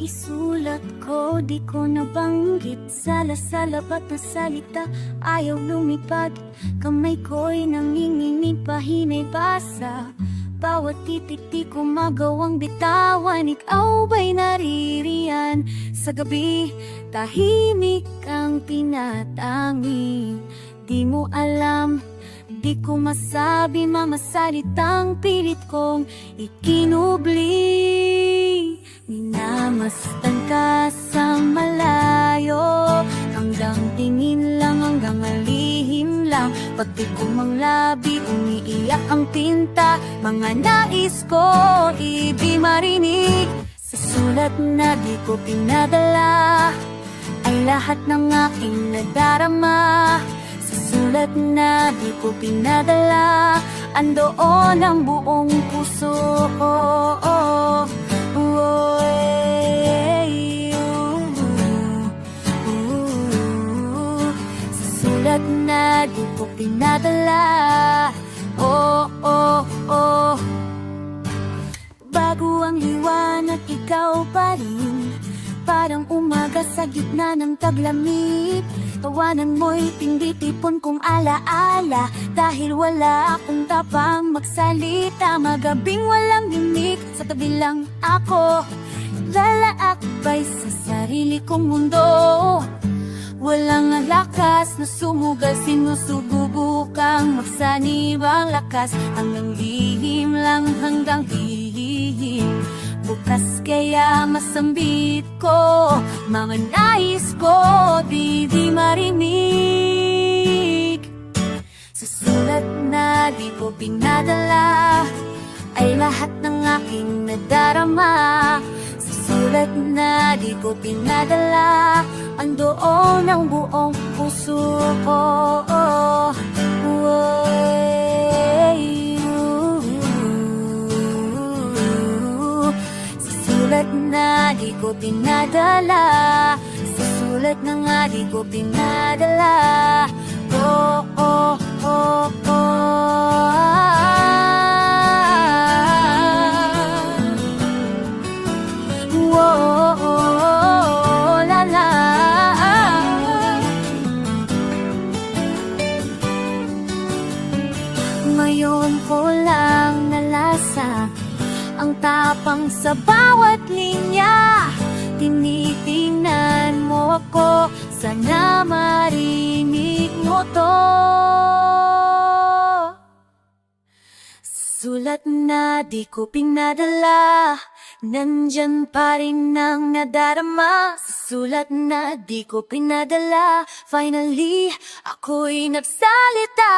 isulat ko, di ko nabanggit. Sala-salabat na salita, ayaw lumipad. Kamay ko'y nanginginig, pahinay basa. Bawat titik di ko magawang bitawan. Ikaw ba'y naririyan? Sa gabi, tahimik ang tinatangi. Di mo alam, di ko masabi, mamasalitang pilit kong ikinubli. Minamastan ka sa malayo, hanggang tingin lang, hanggang alihim lang. Pati kumang labi, umiiyak ang tinta. Mga nais ko, ibig marinig. Sa sulat na di ko pinadala, ay lahat ng aking nadarama. Sa sulat na di ko pinadala, andoon ang buong puso. Sa sulat na di ko pinadala, bago ang liwanag, ikaw pa rin. Parang umaga sa gitna ng taglamig. Tawanan mo'y tindi-tipon kong alaala. Dahil wala akong tapang magsalita. Magabing walang himik, sa tabi lang ako. Lalaakbay sa sarili kong mundo. Walang lakas na sumugal, sinusubukang magsanib ang lakas. Hanggang lihim lang, hanggang lihim. Bukas kaya masambit ko, mga nais ko di marinig. Sa sulat na di ko pinadala, ay lahat ng aking nadarama. Sa sulat na di ko pinadala, andoon ang buong puso ko. Sulat na di ko pinadala, sa sulat na nga di ko pinadala. La la. Ngayon ko lang nalasa ang tapang sa bawat linya. Tinitingnan mo ako, sana marinig mo to. Sulat na di ko pinadala, nandyan pa rin ang nadarama. Sulat na di ko pinadala, finally ako'y nagsalita.